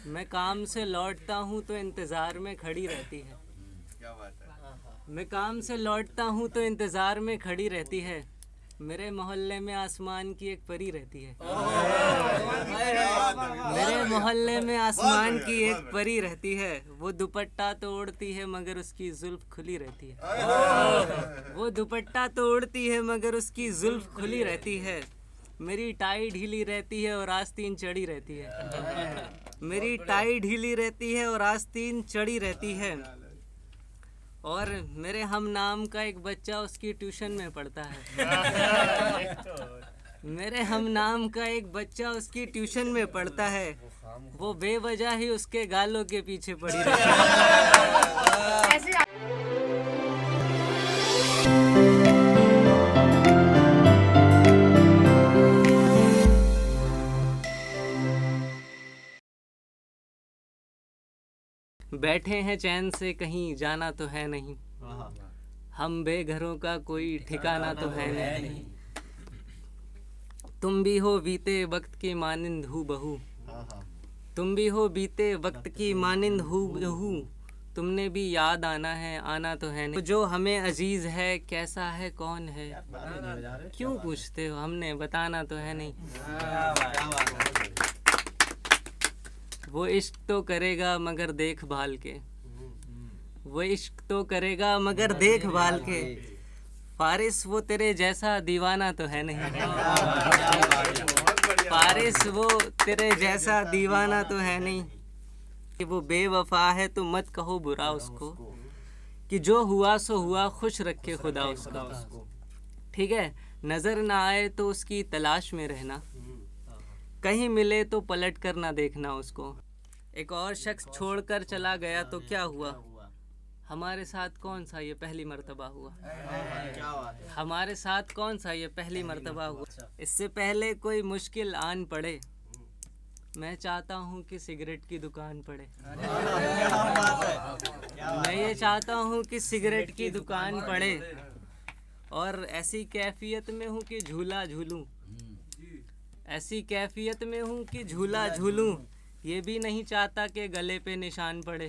मैं काम से लौटता हूँ तो इंतज़ार में खड़ी रहती है। क्या बात है। मैं काम से लौटता हूँ तो इंतज़ार में खड़ी रहती है। मेरे मोहल्ले में आसमान की एक परी रहती है। मेरे मोहल्ले में आसमान की एक परी रहती है। वो दुपट्टा तो ओढ़ती है मगर उसकी जुल्फ खुली रहती है। वो दुपट्टा तो ओढ़ती है मगर उसकी जुल्फ खुली रहती है। मेरी टाई ढीली रहती है और आस्तीन चढ़ी रहती है। मेरी टाई ढीली रहती है और आस्तीन चढ़ी रहती है। और मेरे हम नाम का एक बच्चा उसकी ट्यूशन में पढ़ता है। मेरे हम नाम का एक बच्चा उसकी ट्यूशन में पढ़ता है। वो बेवजह ही उसके गालों के पीछे पड़ी रहती है। बैठे हैं चैन से कहीं जाना तो है नहीं। हम बेघरों का कोई ठिकाना तो है नहीं। तुम भी हो बीते वक्त की मानिंद हूँ बहू। तुम भी हो बीते वक्त की मानिंद हूँ बहू। तुमने भी याद आना है, आना तो है नहीं। जो हमें अजीज है कैसा है कौन है, क्यों पूछते हो, हमने बताना तो है नहीं। वो इश्क तो करेगा मगर देखभाल के। वो इश्क तो करेगा मगर देखभाल के। फारिस वो तेरे जैसा दीवाना तो है नहीं। फारिस वो तेरे जैसा दीवाना तो है नहीं। कि वो बेवफा है तो मत कहो बुरा उसको। कि जो हुआ सो हुआ, खुश रखे खुदा उसको। ठीक है, नजर ना आए तो उसकी तलाश में रहना। कहीं मिले तो पलट कर ना देखना उसको। एक और शख्स छोड़कर चला गया तो क्या हुआ, हमारे साथ कौन सा ये पहली मर्तबा हुआ। हमारे साथ कौन सा ये पहली मर्तबा हुआ। इससे पहले कोई मुश्किल आन पड़े, मैं चाहता हूँ कि सिगरेट की दुकान पड़े। मैं ये चाहता हूँ कि सिगरेट की दुकान पड़े और ऐसी कैफियत में हूँ कि झूला झूलूं। ऐसी कैफियत में हूँ कि झूला झूलूं। ये भी नहीं चाहता कि गले पे निशान पड़े।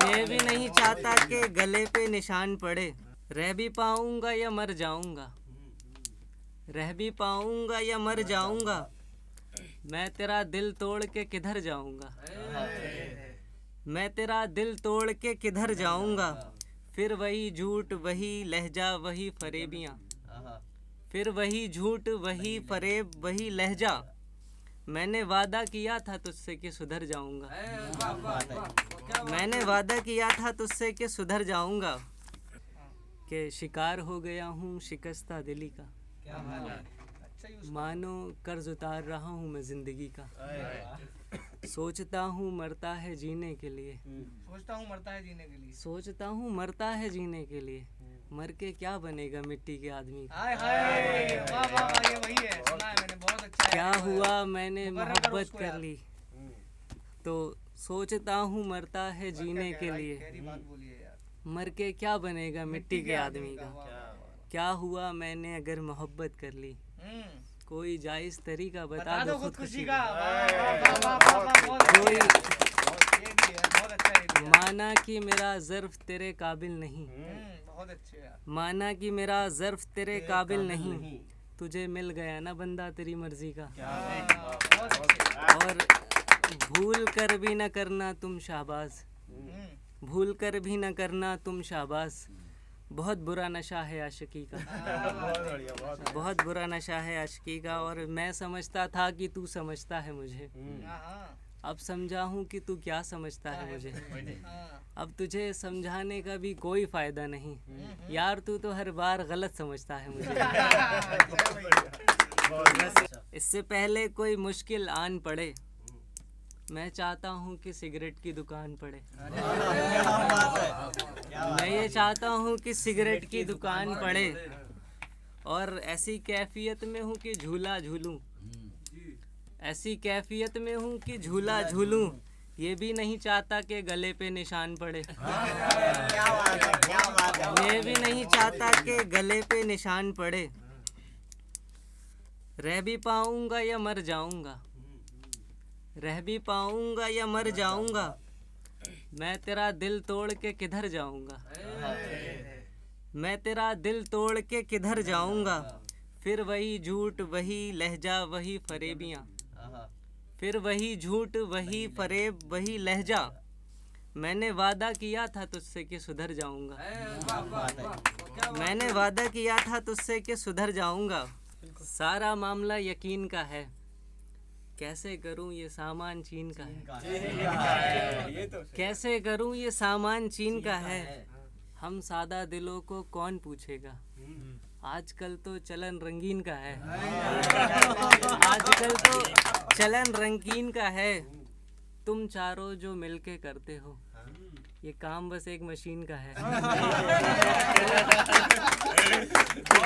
ये भी नहीं चाहता कि गले पे निशान पड़े। रह भी पाऊंगा या मर जाऊंगा, रह भी पाऊंगा या मर जाऊंगा। मैं तेरा दिल तोड़ के किधर जाऊंगा। मैं तेरा दिल तोड़ के किधर जाऊंगा। फिर वही झूठ वही लहजा वही फरेबियाँ। फिर वही झूठ वही फरेब वही लहजा। मैंने वादा किया था तुझसे कि सुधर जाऊंगा। मैंने वादा किया था तुझसे कि सुधर जाऊंगा। कि शिकार हो गया हूँ शिकस्ता दिली का। मानो कर्ज उतार रहा हूँ मैं जिंदगी का। सोचता हूँ मरता है जीने के लिए। सोचता हूँ मरता है जीने के लिए। सोचता हूँ मरता है जीने के लिए। मर के क्या बनेगा मिट्टी के आदमी का। हाय हाय, वाह वाह वाह, ये वही है, सुना है मैंने, बहुत अच्छा है। क्या हुआ मैंने मुकर्रर करो मोहब्बत उसको कर यार। ली तो सोचता हूँ मरता है जीने के लिए। गहरी बात बोली है यार। मर के क्या बनेगा मिट्टी के आदमी का। वाह, वाह, वाह। क्या हुआ मैंने अगर मोहब्बत कर ली। कोई जायज तरीका बता दो खुदकुशी का। का। वाह, वाह, वाह, वाह, वाह, बहुत कोई ये भी है, बहुत अच्छा है ये भी है। माना कि मेरा ज़र्फ तेरे काबिल नहीं। बहुत अच्छे यार। माना कि मेरा ज़र्फ तेरे काबिल नहीं। तुझे मिल गया ना बंदा तेरी मर्जी का। बहुत अच्छे। और भूल कर भी न करना तुम शाहबाज। भूल कर भी न करना तुम शाहबाज। बहुत बुरा नशा है आशिकी का। बहुत बुरा नशा है आशिकी का। और मैं समझता था कि तू समझता है मुझे। अब समझा हूँ कि तू क्या समझता है मुझे। अब तुझे समझाने का भी कोई फ़ायदा नहीं यार, तू तो हर बार गलत समझता है मुझे। इससे पहले कोई मुश्किल आन पड़े, मैं चाहता हूँ कि सिगरेट की दुकान पड़े। मैं ये चाहता हूँ कि सिगरेट की दुकान पड़े और ऐसी कैफियत में हूँ कि झूला झूलूं। ऐसी कैफियत में हूँ कि झूला झूलूं। ये भी नहीं चाहता कि गले पे निशान पड़े। ये भी नहीं चाहता कि गले पे निशान पड़े। रह भी पाऊंगा या मर जाऊंगा। रह भी पाऊंगा या मर जाऊंगा, मैं तेरा दिल तोड़ के किधर जाऊंगा। मैं तेरा दिल तोड़ के किधर जाऊंगा, फिर वही झूठ वही लहजा वही फरेबियाँ, फिर वही झूठ वही फरेब वही लहजा। मैंने वादा किया था तुझसे कि सुधर जाऊंगा, मैंने वादा किया था तुझसे कि सुधर जाऊंगा। सारा मामला यकीन का है, कैसे करूं ये सामान चीन का है, कैसे करूं ये सामान चीन का है। हम सादा दिलों को कौन पूछेगा, आजकल तो चलन रंगीन का है, आजकल तो चलन रंगीन का है। तुम चारों जो मिलके करते हो, ये काम बस एक मशीन का है।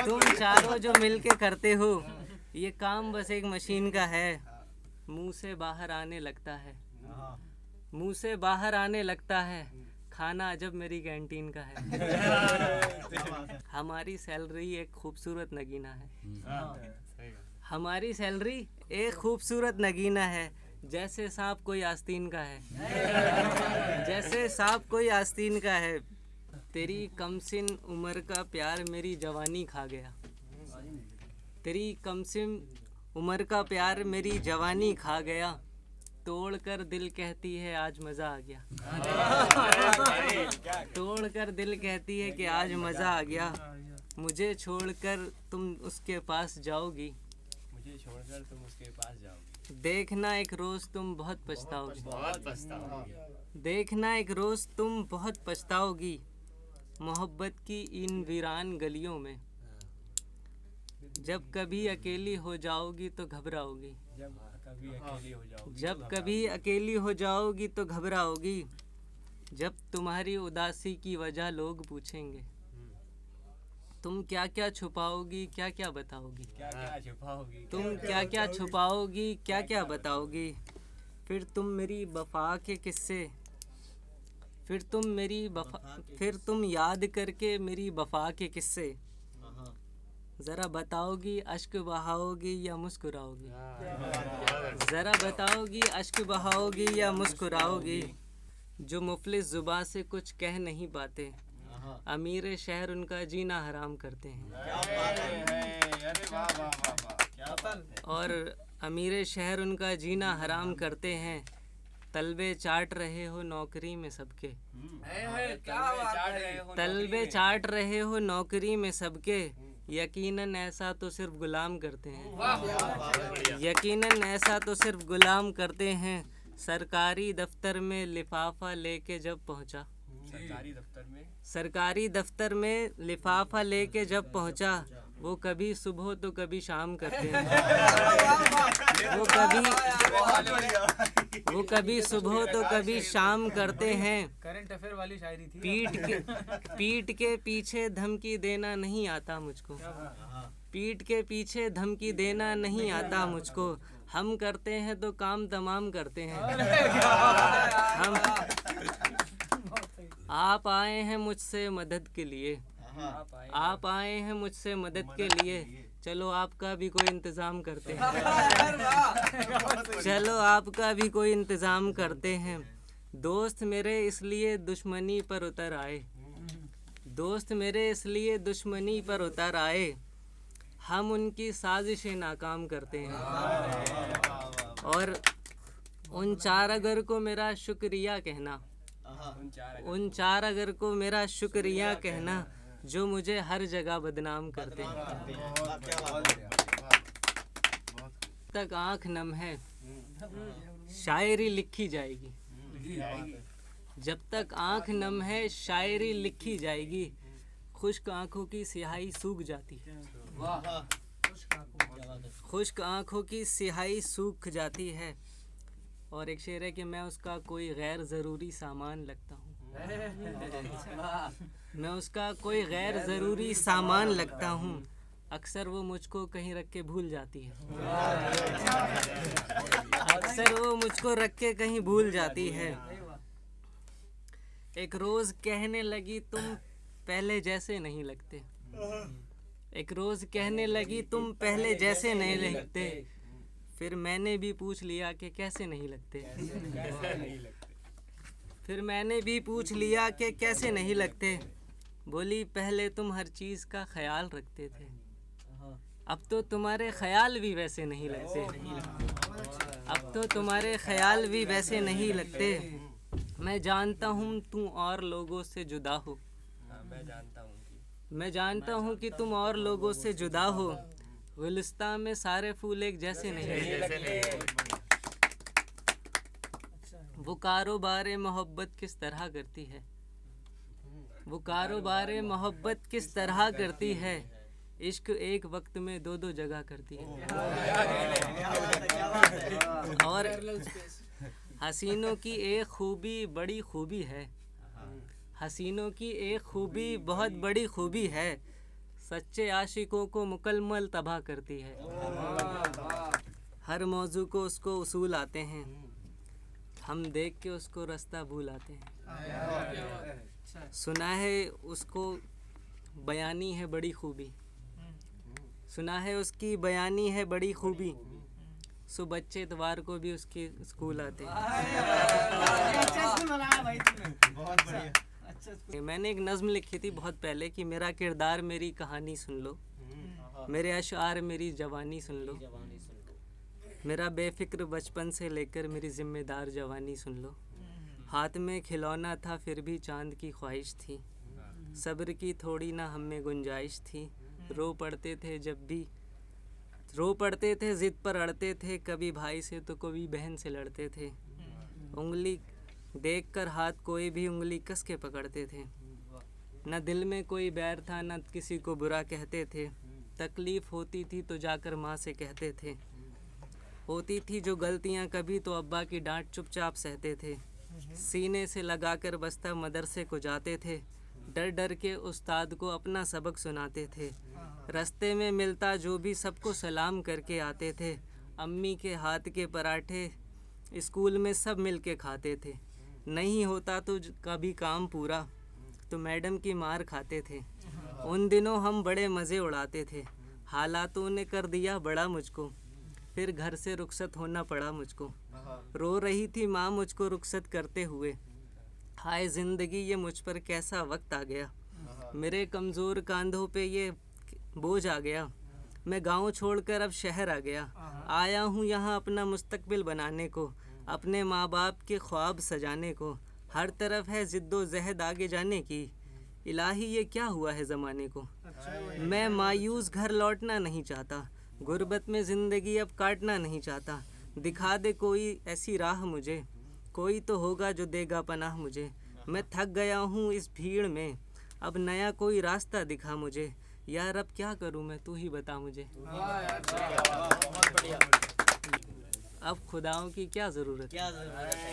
तुम चारों जो मिलके करते हो, ये काम बस एक मशीन का है। मुंह से बाहर आने लगता है, मुंह से बाहर आने लगता है, खाना जब मेरी कैंटीन का है। हमारी सैलरी एक खूबसूरत नगीना है, हमारी सैलरी एक खूबसूरत नगीना है। जैसे सांप कोई आस्तीन का है, जैसे सांप कोई आस्तीन का है। तेरी कमसिन उम्र का प्यार मेरी जवानी खा गया, तेरी कमसिन उम्र का प्यार मेरी जवानी खा गया। तोड़ कर दिल कहती है आज मज़ा आ गया, तोड़ कर दिल कहती है कि आज मज़ा आ गया। मुझे छोड़कर तुम उसके पास जाओगी, मुझे छोड़कर तुम उसके पास जाओगी। देखना एक रोज़ तुम बहुत पछताओगी, बहुत पछताओगी। देखना एक रोज़ तुम बहुत पछताओगी। मोहब्बत की इन वीरान गलियों में जब कभी अकेली हो जाओगी तो घबराओगी, जब कभी अकेली हो जाओगी, जब कभी अकेली हो जाओगी तो घबराओगी। जब तुम्हारी उदासी की वजह लोग पूछेंगे, तुम क्या क्या छुपाओगी क्या क्या बताओगी, क्या क्या छुपाओगी, तुम क्या क्या छुपाओगी क्या क्या बताओगी। फिर तुम मेरी वफा के किस्से, फिर तुम मेरी वफा, फिर तुम याद करके मेरी वफा के किस्से ज़रा बताओगी, अश्क बहाओगी या मुस्कुराओगी, ज़रा बताओगी अश्क बहाओगी या मुस्कुराओगी। जो मुफलिस ज़ुबां से कुछ कह नहीं पाते, अमीर शहर उनका जीना हराम करते हैं। अरे वाह वाह वाह वाह। और अमीर शहर उनका जीना हराम करते हैं। तलबे चाट रहे हो नौकरी में सबके, क्या बात है। तलबे चाट रहे हो नौकरी में सबके। यकीनन ऐसा तो सिर्फ गुलाम करते हैं, यकीनन ऐसा तो सिर्फ गुलाम करते हैं। सरकारी दफ्तर में लिफाफा लेके जब पहुंचा, सरकारी दफ्तर में, सरकारी दफ्तर में लिफाफा लेके जब पहुंचा, वो कभी सुबह तो कभी शाम करते हैं, वो कभी सुबह तो कभी शाम करते हैं। करंट अफेयर वाली शायरी थी। पीठ के पीछे धमकी देना नहीं आता मुझको, पीठ के पीछे धमकी देना नहीं आता मुझको। हम करते हैं तो काम तमाम करते हैं। हम आप आए हैं मुझसे मदद के लिए, आप आए हैं मुझसे मदद के लिए। चलो आपका भी कोई इंतज़ाम करते हैं, चलो आपका भी कोई इंतज़ाम करते हैं। दोस्त मेरे इसलिए दुश्मनी पर उतर आए, दोस्त मेरे इसलिए दुश्मनी पर उतर आए। हम उनकी साजिशें नाकाम करते हैं। और उन चार अगर को मेरा शुक्रिया कहना, उन चार अगर को मेरा शुक्रिया कहना, जो मुझे हर जगह बदनाम करते हैं। तक आँख नम है शायरी लिखी जाएगी, जब तक आँख नम है शायरी लिखी जाएगी। खुश्क आँखों की स्याही सूख जाती है, खुश्क आँखों की स्याही सूख जाती है। और एक शेर है कि मैं उसका कोई गैर ज़रूरी सामान लगता हूँ, मैं उसका कोई गैर ज़रूरी सामान लगता हूँ। अक्सर वो मुझको कहीं रख के भूल जाती है, अक्सर वो मुझको रख के कहीं भूल जाती है। एक रोज़ कहने लगी तुम पहले जैसे नहीं लगते, एक रोज़ कहने लगी तुम पहले जैसे नहीं लगते। फिर मैंने भी पूछ लिया कि कैसे नहीं लगते। फिर मैंने भी पूछ लिया कि कैसे नहीं लगते। बोली पहले तुम हर चीज़ का ख्याल रखते थे, अब तो तुम्हारे ख्याल भी वैसे नहीं लगते। अब तो तुम्हारे ख्याल भी वैसे नहीं लगते। मैं जानता हूँ तुम और लोगों से जुदा हो। मैं जानता हूँ कि तुम और लोगों से जुदा हो। गुलिस्तान में सारे फूल एक जैसे नहीं लगते। वो कारोबार मोहब्बत किस तरह करती है, वो कारोबार मोहब्बत किस तरह करती है। इश्क एक वक्त में दो दो जगह करती है। और हसीनों की एक खूबी बड़ी खूबी है। हसीनों की एक खूबी बहुत बड़ी खूबी है। सच्चे आशिकों को मुकम्मल तबाह करती है। हर मौजू को उसको उसूल आते हैं, हम देख के उसको रास्ता भूल आते हैं। सुना है उसको बयानी है बड़ी खूबी, सुना है उसकी बयानी है बड़ी खूबी। सो बच्चे इतवार को भी उसके स्कूल आते हैं। मैंने एक नज़्म लिखी थी बहुत पहले कि मेरा किरदार मेरी कहानी सुन लो, मेरे अशआर मेरी जवानी सुन लो, मेरा बेफिक्र बचपन से लेकर मेरी ज़िम्मेदार जवानी सुन लो। हाथ में खिलौना था फिर भी चांद की ख्वाहिश थी, सब्र की थोड़ी ना हम में गुंजाइश थी। रो पड़ते थे जब भी रो पड़ते थे, ज़िद पर अड़ते थे, कभी भाई से तो कभी बहन से लड़ते थे। उंगली देखकर हाथ कोई भी उंगली कस के पकड़ते थे। न दिल में कोई बैर था न किसी को बुरा कहते थे। तकलीफ़ होती थी तो जाकर माँ से कहते थे। होती थी जो गलतियाँ कभी तो अब्बा की डांट चुपचाप सहते थे। सीने से लगाकर बस्ता मदरसे को जाते थे, डर डर के उस्ताद को अपना सबक सुनाते थे। रास्ते में मिलता जो भी सबको सलाम करके आते थे। अम्मी के हाथ के पराठे स्कूल में सब मिल के खाते थे। नहीं होता तो कभी काम पूरा तो मैडम की मार खाते थे। उन दिनों हम बड़े मज़े उड़ाते थे, हालातों ने कर दिया बड़ा मुझको, फिर घर से रुखसत होना पड़ा मुझको। रो रही थी माँ मुझको रुखसत करते हुए, हाय ज़िंदगी ये मुझ पर कैसा वक्त आ गया। मेरे कमज़ोर कंधों पे ये बोझ आ गया। मैं गांव छोड़कर अब शहर आ गया। आया हूँ यहाँ अपना मुस्तकबिल बनाने को, अपने माँ बाप के ख्वाब सजाने को। हर तरफ है ज़िद्दो ज़हद आगे जाने की, इलाही ये क्या हुआ है ज़माने को। मैं मायूस घर लौटना नहीं चाहता, गुर्बत में ज़िंदगी अब काटना नहीं चाहता। दिखा दे कोई ऐसी राह मुझे, कोई तो होगा जो देगा पनाह मुझे। मैं थक गया हूँ इस भीड़ में, अब नया कोई रास्ता दिखा मुझे। यार अब क्या करूँ मैं, तू ही बता मुझे। अब खुदाओं की क्या ज़रूरत है,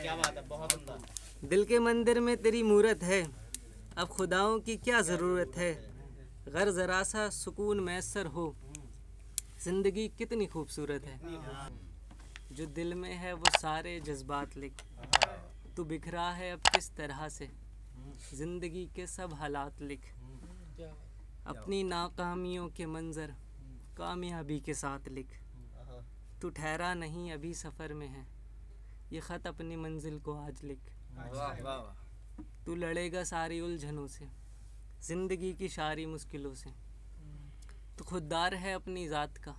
क्या बात है, बहुत उम्दा। दिल के मंदिर में तेरी मूरत है, अब खुदाओं की क्या ज़रूरत है। गर ज़रा सा सुकून मैसर हो, ज़िंदगी कितनी खूबसूरत है। जो दिल में है वो सारे जज्बात लिख, तू बिखरा है अब किस तरह से, ज़िंदगी के सब हालात लिख। अपनी नाकामियों के मंज़र कामयाबी के साथ लिख, तू ठहरा नहीं अभी सफ़र में है, ये ख़त अपनी मंजिल को आज लिख। तू लड़ेगा सारी उलझनों से, ज़िंदगी की सारी मुश्किलों से। तू खुददार है अपनी ज़ात का,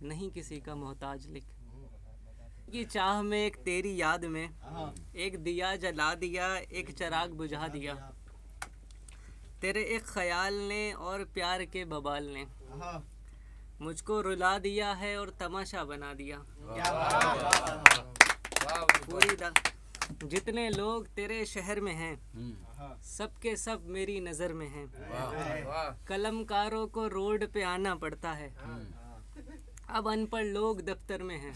नहीं किसी का मोहताज लिख। की चाह में एक तेरी याद में, एक दिया जला दिया एक चिराग बुझा दिया। तेरे एक ख़याल ने और प्यार के बबाल ने मुझको रुला दिया है और तमाशा बना दिया। पूरी जितने लोग तेरे शहर में हैं, सब के सब मेरी नज़र में हैं। कलमकारों को रोड पे आना पड़ता है, अब अनपढ़ लोग दफ्तर में हैं।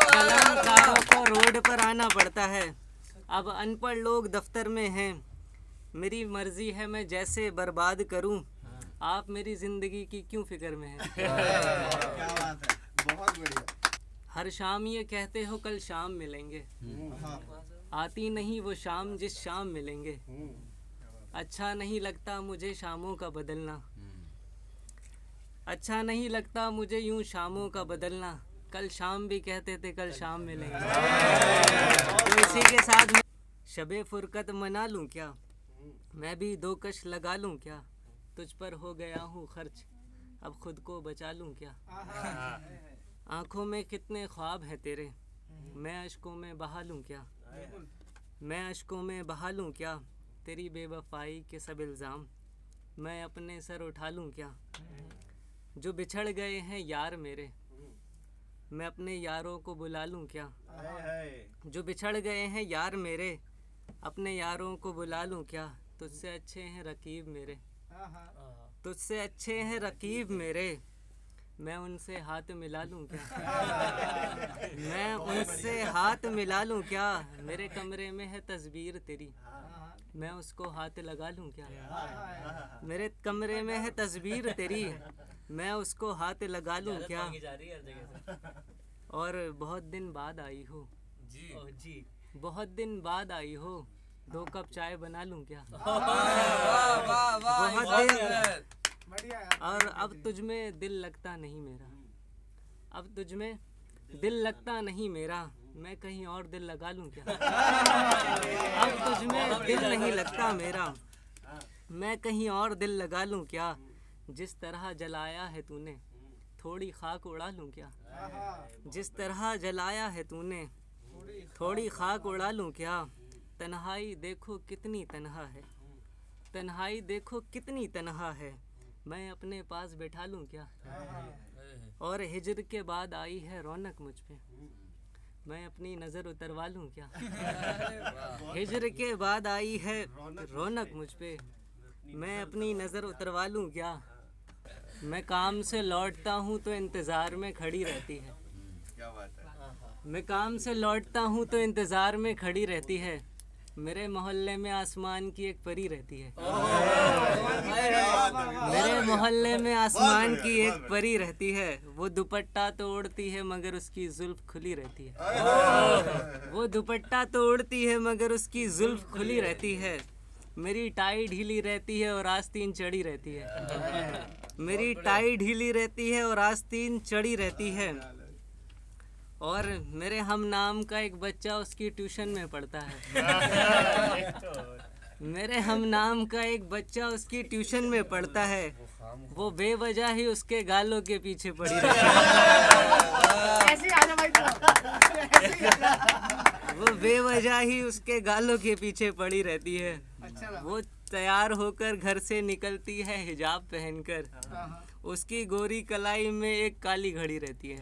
कलमकारों को रोड पर आना पड़ता है, अब अनपढ़ लोग दफ्तर में हैं। मेरी मर्जी है मैं जैसे बर्बाद करूं, आप मेरी ज़िंदगी की क्यों फिक्र में हैं। क्या बात है, बहुत बढ़िया। हर शाम ये कहते हो कल शाम मिलेंगे, आती नहीं वो शाम जिस शाम मिलेंगे। अच्छा नहीं लगता मुझे शामों का बदलना, अच्छा नहीं लगता मुझे यूं शामों का बदलना, कल शाम भी कहते थे कल शाम मिलेंगे। तो इसी के साथ मैं शबे फुरकत मना लूं क्या, मैं भी दो कश लगा लूं क्या, तुझ पर हो गया हूँ खर्च अब खुद को बचा लूं क्या। आंखों में कितने ख्वाब हैं तेरे, मैं अश्कों में बहा लूं क्या, मैं अश्कों में बहा लूं क्या, तेरी बेवफाई के सब इल्ज़ाम मैं अपने सर उठा लूं क्या। जो बिछड़ गए हैं यार मेरे, मैं अपने यारों को बुला लूं क्या, जो बिछड़ गए हैं यार मेरे, अपने यारों को बुला लूं क्या। तुझसे अच्छे हैं रकीब मेरे, तुझसे अच्छे हैं रकीब मेरे, मैं उनसे हाथ मिला लूं क्या, मैं उनसे हाथ मिला लूं क्या। मेरे कमरे में है तस्वीर तेरी, मैं उसको हाथ लगा लूं क्या, मेरे कमरे में है तस्वीर तेरी, मैं उसको हाथ लगा लूं क्या। और बहुत दिन बाद आई हो जी, बहुत दिन बाद आई हो, 2 कप चाय बना लूं क्या। बहुत दिन और अब तुझ में दिल लगता नहीं मेरा, अब तुझ में दिल लगता नहीं मेरा, मैं कहीं और दिल लगा लूं क्या। अब तुझ में दिल नहीं लगता मेरा, मैं कहीं और दिल लगा लूं क्या। जिस तरह जलाया है तूने, थोड़ी खाक उड़ा लूं क्या, जिस तरह जलाया है तूने, थोड़ी खाक उड़ा लूं क्या। तन्हाई देखो कितनी तन्हा है, तन्हाई देखो कितनी तन्हा है, मैं अपने पास बैठा लूं क्या। और हिजर के बाद आई है रौनक मुझ पे, मैं अपनी नज़र उतरवा लूं क्या। हिजर के बाद आई है रौनक मुझ पे, मैं अपनी नज़र उतरवा लूं क्या। मैं काम से लौटता हूँ तो इंतज़ार में खड़ी रहती है, क्या बात है। मैं काम से लौटता हूँ तो इंतज़ार में खड़ी रहती है, मेरे मोहल्ले में आसमान की एक परी रहती है, मेरे मोहल्ले में आसमान की एक परी रहती है। वो दुपट्टा तो ओढ़ती है मगर उसकी जुल्फ खुली रहती है, वो दुपट्टा तो ओढ़ती है मगर उसकी जुल्फ खुली रहती है। मेरी टाई ढीली रहती है और आस्तीन चढ़ी रहती है, मेरी टाई ढीली रहती है और आस्तीन चढ़ी रहती है। और मेरे हम नाम का एक बच्चा उसकी ट्यूशन में पढ़ता है, मेरे हम नाम का एक बच्चा उसकी ट्यूशन में पढ़ता है, वो बेवजह ही उसके गालों के पीछे पड़ी रहती है, ऐसे ही आ जा भाई वो बेवजह ही उसके गालों के पीछे पड़ी रहती है। वो तैयार होकर घर से निकलती है हिजाब पहनकर, उसकी गोरी कलाई में एक काली घड़ी रहती है।